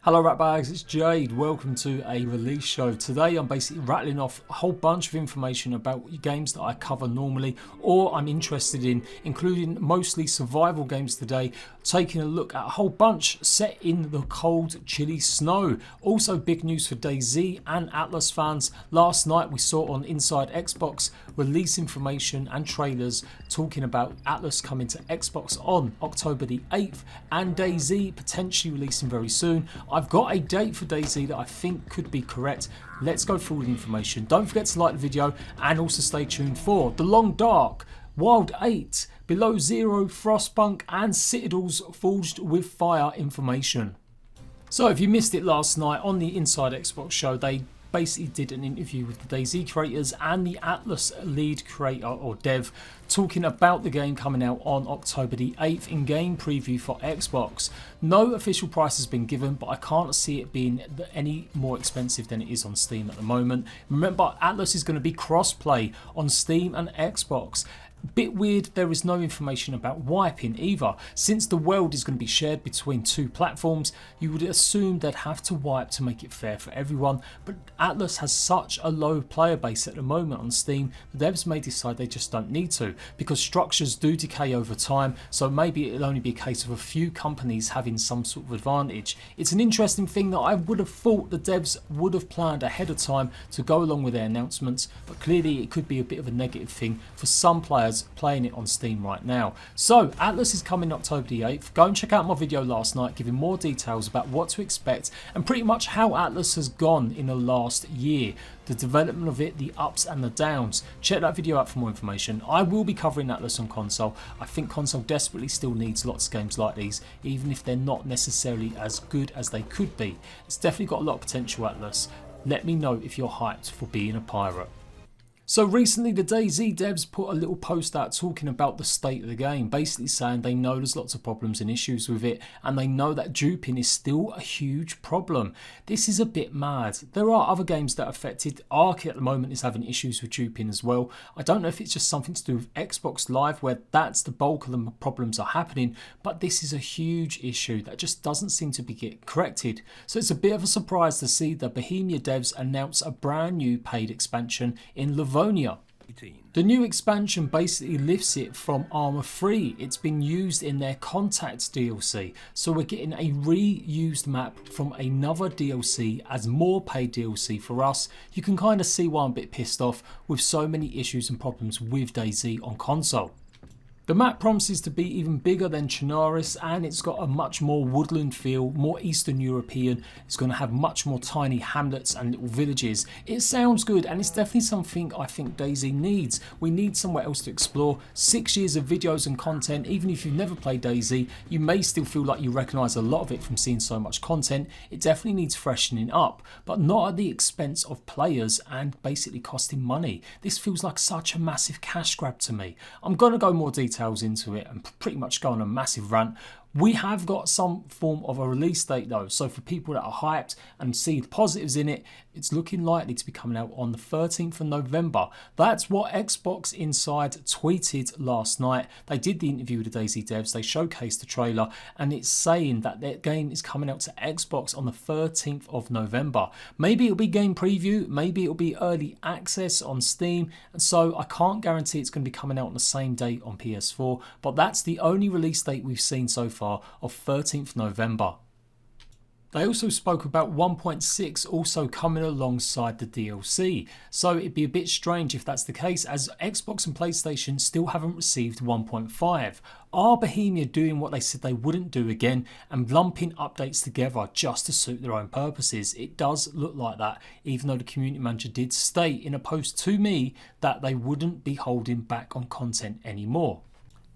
Hello ratbags, it's Jade. Welcome to a release show. Today I'm basically rattling off a whole bunch of information about games that I cover normally or I'm interested in, including mostly survival games today, taking a look at a whole bunch set in the cold chilly snow. Also big news for Dayz and Atlas fans. Last night we saw on Inside Xbox release information and trailers talking about Atlas coming to Xbox on October the 8th and Dayz potentially releasing very soon. I've got a date for Dayz that I think could be correct. Let's go through all the information. Don't forget to like the video and also stay tuned for The Long Dark, Wild 8, Below Zero, Frostpunk and Citadels Forged with Fire information. So if you missed it last night on the Inside Xbox show, they basically did an interview with the Dayz creators and the Atlas lead creator or dev talking about the game coming out on October the 8th in game preview for Xbox. No official price has been given, but I can't see it being any more expensive than it is on Steam at the moment. Remember, Atlas is going to be cross-play on Steam and Xbox. Bit weird there is no information about wiping either. Since the world is going to be shared between two platforms, you would assume they'd have to wipe to make it fair for everyone, but Atlas has such a low player base at the moment on Steam, the devs may decide they just don't need to, because structures do decay over time, so maybe it'll only be a case of a few companies having some sort of advantage. It's an interesting thing that I would have thought the devs would have planned ahead of time to go along with their announcements, but clearly it could be a bit of a negative thing for some players playing it on Steam right now. So Atlas is coming October the 8th. Go and check out my video last night giving more details about what to expect and pretty much how Atlas has gone in the last year, the development of it, the ups and the downs. Check that video out for more information. I will be covering Atlas on console. I think console desperately still needs lots of games like these, even if they're not necessarily as good as they could be. It's definitely got a lot of potential, Atlas. Let me know if you're hyped for being a pirate. So recently the Dayz devs put a little post out talking about the state of the game, basically saying they know there's lots of problems and issues with it and they know that duping is still a huge problem. This is a bit mad. There are other games that are affected. Ark at the moment is having issues with duping as well. I don't know if it's just something to do with Xbox Live where that's the bulk of the problems are happening, but this is a huge issue that just doesn't seem to be get corrected. So it's a bit of a surprise to see the Bohemia devs announce a brand new paid expansion in LIVONIA. The new expansion basically lifts it from Armour 3. It's been used in their Contacts DLC, so we're getting a reused map from another DLC as more paid DLC for us. You can kind of see why I'm a bit pissed off with so many issues and problems with Dayz on console. The map promises to be even bigger than Chernarus and it's got a much more woodland feel, more Eastern European. It's going to have much more tiny hamlets and little villages. It sounds good and it's definitely something I think Dayz needs. We need somewhere else to explore. 6 years of videos and content, even if you've never played Dayz, you may still feel like you recognise a lot of it from seeing so much content. It definitely needs freshening up, but not at the expense of players and basically costing money. This feels like such a massive cash grab to me. I'm going to go more details into it and pretty much go on a massive rant. We have got some form of a release date though, so for people that are hyped and see the positives in it, it's looking likely to be coming out on the 13th of November. That's what Xbox Inside tweeted last night. They did the interview with the Dayz devs, they showcased the trailer and it's saying that their game is coming out to Xbox on the 13th of November. Maybe it'll be game preview, maybe it'll be early access on Steam, and so I can't guarantee it's going to be coming out on the same date on PS4, but that's the only release date we've seen so far of 13th November. They also spoke about 1.6 also coming alongside the DLC, so it'd be a bit strange if that's the case as Xbox and PlayStation still haven't received 1.5. Are Bohemia doing what they said they wouldn't do again and lumping updates together just to suit their own purposes? It does look like that, even though the community manager did state in a post to me that they wouldn't be holding back on content anymore.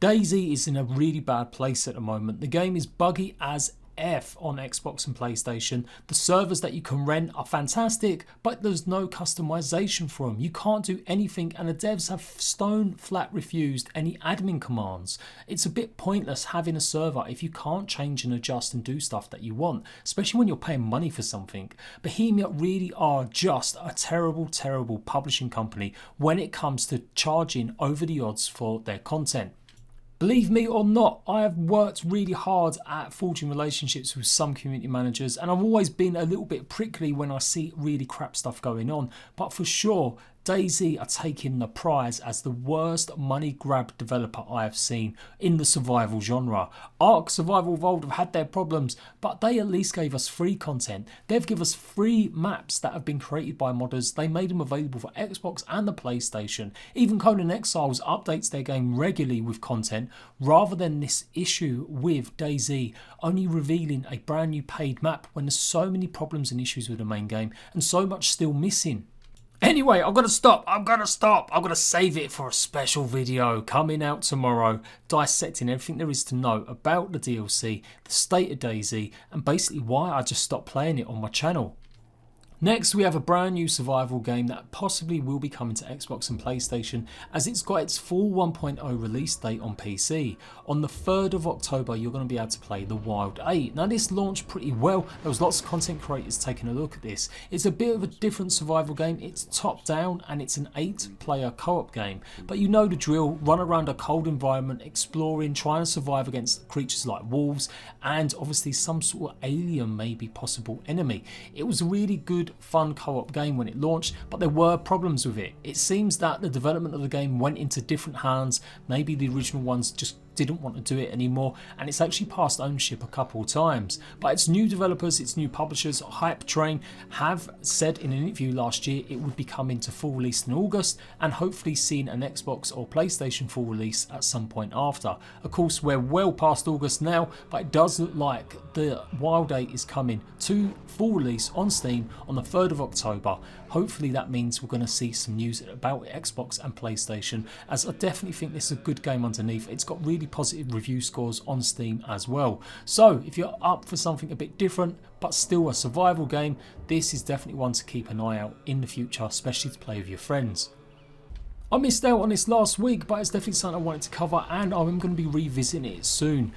Dayz is in a really bad place at the moment. The game is buggy as F on Xbox and PlayStation. The servers that you can rent are fantastic, but there's no customization for them. You can't do anything and the devs have stone flat refused any admin commands. It's a bit pointless having a server if you can't change and adjust and do stuff that you want, especially when you're paying money for something. Bohemia really are just a terrible publishing company when it comes to charging over the odds for their content. Believe me or not, I have worked really hard at forging relationships with some community managers, and I've always been a little bit prickly when I see really crap stuff going on, but for sure Dayz are taking the prize as the worst money grab developer I have seen in the survival genre. Ark Survival Evolved have had their problems, but they at least gave us free content. They've given us free maps that have been created by modders. They made them available for Xbox and the PlayStation. Even Conan Exiles updates their game regularly with content, rather than this issue with Dayz only revealing a brand new paid map when there's so many problems and issues with the main game and so much still missing. Anyway, I'm going to save it for a special video coming out tomorrow, dissecting everything there is to know about the DLC, the state of Dayz, and basically why I just stopped playing it on my channel. Next, we have a brand new survival game that possibly will be coming to Xbox and PlayStation, as it's got its full 1.0 release date on PC. On the 3rd of October, you're going to be able to play The Wild 8. Now, this launched pretty well. There was lots of content creators taking a look at this. It's a bit of a different survival game. It's top down and it's an 8-player co-op game. But you know the drill, run around a cold environment, exploring, trying to survive against creatures like wolves and obviously some sort of alien, maybe possible enemy. It was a really good fun co-op game when it launched, but there were problems with it. It seems that the development of the game went into different hands. Maybe the original ones just didn't want to do it anymore, and it's actually passed ownership a couple of times. But its new developers, its new publishers, Hype Train, have said in an interview last year it would be coming to full release in August, and hopefully seen an Xbox or PlayStation full release at some point after. Of course, we're well past August now, but it does look like the Wild 8 is coming to full release on Steam on the 3rd of October. Hopefully that means we're going to see some news about Xbox and PlayStation, as I definitely think this is a good game underneath. It's got really positive review scores on Steam as well. So if you're up for something a bit different but still a survival game, this is definitely one to keep an eye out in the future, especially to play with your friends. I missed out on this last week, but it's definitely something I wanted to cover, and I'm going to be revisiting it soon.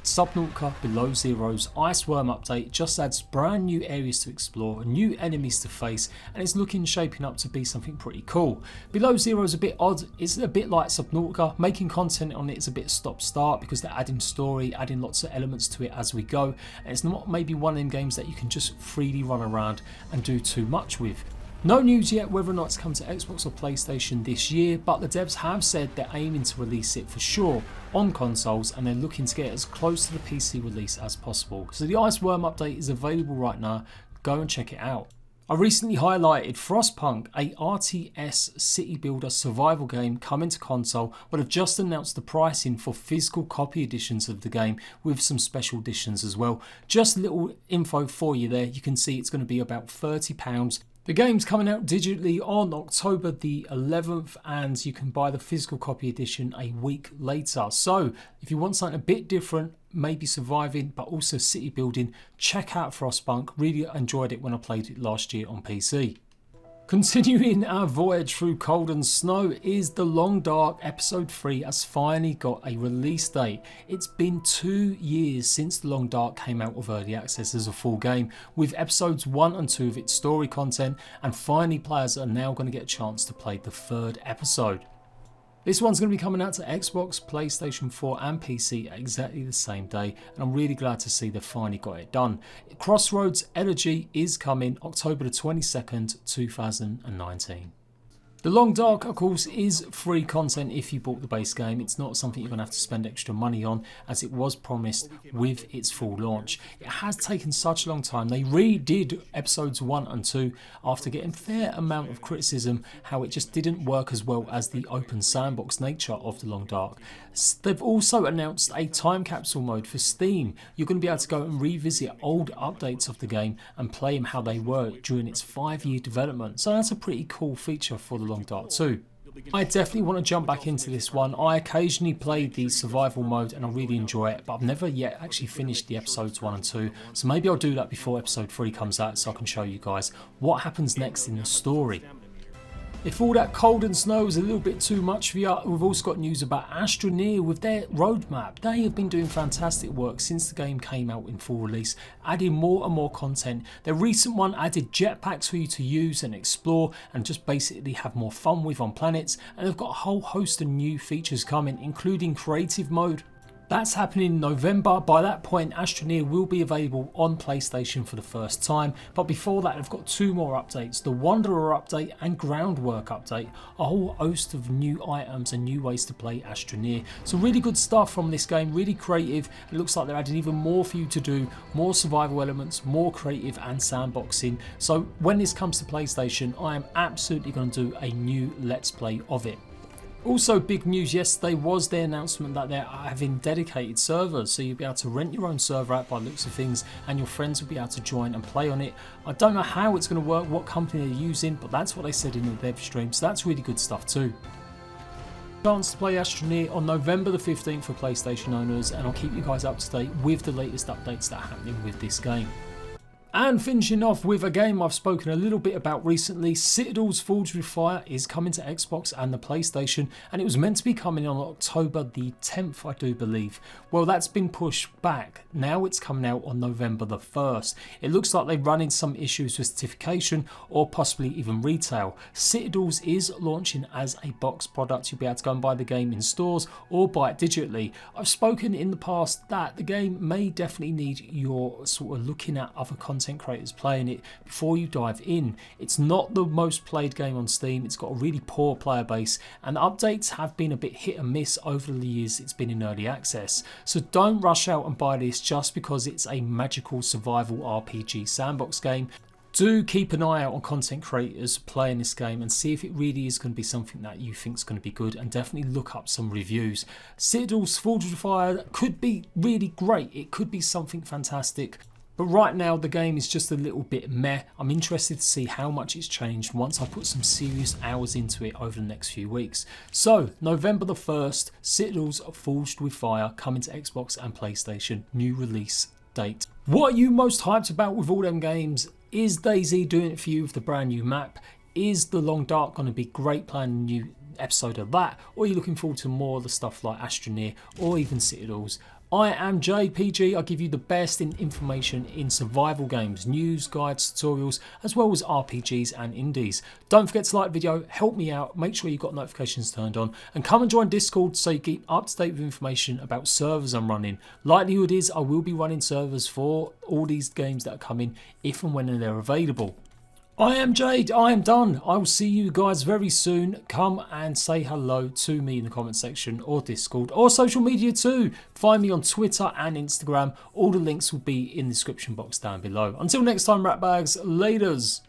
Subnautica Below Zero's Iceworm update just adds brand new areas to explore, new enemies to face, and it's shaping up to be something pretty cool. Below Zero is a bit odd. It's a bit like Subnautica. Making content on it is a bit stop-start because they're adding story, adding lots of elements to it as we go, and it's not maybe one of them games that you can just freely run around and do too much with. No news yet whether or not it's come to Xbox or PlayStation this year, but the devs have said they're aiming to release it for sure on consoles, and they're looking to get as close to the PC release as possible. So the Iceworm update is available right now. Go and check it out. I recently highlighted Frostpunk, a RTS city builder survival game coming to console, but have just announced the pricing for physical copy editions of the game with some special editions as well. Just a little info for you there. You can see it's going to be about £30. The game's coming out digitally on October the 11th, and you can buy the physical copy edition a week later. So if you want something a bit different, maybe surviving but also city building, check out Frostpunk. Really enjoyed it when I played it last year on PC. Continuing our voyage through cold and snow is The Long Dark Episode 3 has finally got a release date. It's been 2 years since The Long Dark came out of early access as a full game, with episodes 1 and 2 of its story content, and finally players are now going to get a chance to play the 3rd episode. This one's going to be coming out to Xbox, PlayStation 4 and PC at exactly the same day, and I'm really glad to see they've finally got it done. Crossroads Elegy is coming October the 22nd, 2019. The Long Dark, of course, is free content if you bought the base game. It's not something you're going to have to spend extra money on, as it was promised with its full launch. It has taken such a long time. They redid episodes 1 and 2 after getting a fair amount of criticism, how it just didn't work as well as the open sandbox nature of The Long Dark. They've also announced a time capsule mode for Steam. You're going to be able to go and revisit old updates of the game and play them how they were during its 5-year development. So that's a pretty cool feature for The Long Dark too. I definitely want to jump back into this one. I occasionally play the survival mode and I really enjoy it, but I've never yet actually finished the episodes 1 and 2, so maybe I'll do that before episode 3 comes out so I can show you guys what happens next in the story. If all that cold and snow is a little bit too much for you, we've also got news about Astroneer with their roadmap. They have been doing fantastic work since the game came out in full release, adding more and more content. Their recent one added jetpacks for you to use and explore and just basically have more fun with on planets, and they've got a whole host of new features coming, including creative mode. That's happening in November. By that point, Astroneer will be available on PlayStation for the first time. But before that, I've got two more updates. The Wanderer update and Groundwork update. A whole host of new items and new ways to play Astroneer. So really good stuff from this game, really creative. It looks like they're adding even more for you to do. More survival elements, more creative and sandboxing. So when this comes to PlayStation, I am absolutely going to do a new Let's Play of it. Also, big news yesterday was the announcement that they're having dedicated servers, so you'll be able to rent your own server out by the looks of things, and your friends will be able to join and play on it. I don't know how it's going to work, what company they're using, but that's what they said in the dev stream, so that's really good stuff too. Chance to play Astroneer on November the 15th for PlayStation owners, and I'll keep you guys up to date with the latest updates that are happening with this game. And finishing off with a game I've spoken a little bit about recently, Citadels Forged with Fire is coming to Xbox and the PlayStation, and it was meant to be coming on October the 10th, I do believe. Well, that's been pushed back. Now it's coming out on November the 1st. It looks like they're running some issues with certification or possibly even retail. Citadels is launching as a box product. You'll be able to go and buy the game in stores or buy it digitally. I've spoken in the past that the game may definitely need your sort of looking at other content creators playing it before you dive in. It's not the most played game on Steam. It's got a really poor player base, and the updates have been a bit hit and miss over the years it's been in early access. So don't rush out and buy this just because it's a magical survival RPG sandbox game. Do keep an eye out on content creators playing this game and see if it really is going to be something that you think is going to be good, and definitely look up some reviews. Citadels Forged with Fire could be really great. It could be something fantastic. But right now the game is just a little bit meh. I'm interested to see how much it's changed once I put some serious hours into it over the next few weeks. So November the 1st, Citadels Forged with Fire coming to Xbox and PlayStation, new release date. What are you most hyped about with all them games? Is Dayz doing it for you with the brand new map? Is The Long Dark going to be great, playing a new episode of that? Or are you looking forward to more of the stuff like Astroneer or even Citadels? I am JPG. I give you the best in information in survival games, news, guides, tutorials, as well as RPGs and indies. Don't forget to like the video, help me out, make sure you've got notifications turned on, and come and join Discord so you keep up to date with information about servers I'm running. Likelihood is I will be running servers for all these games that are coming if and when they're available. I am Jade, I am done. I will see you guys very soon. Come and say hello to me in the comment section or Discord or social media too. Find me on Twitter and Instagram. All the links will be in the description box down below. Until next time, ratbags, laters.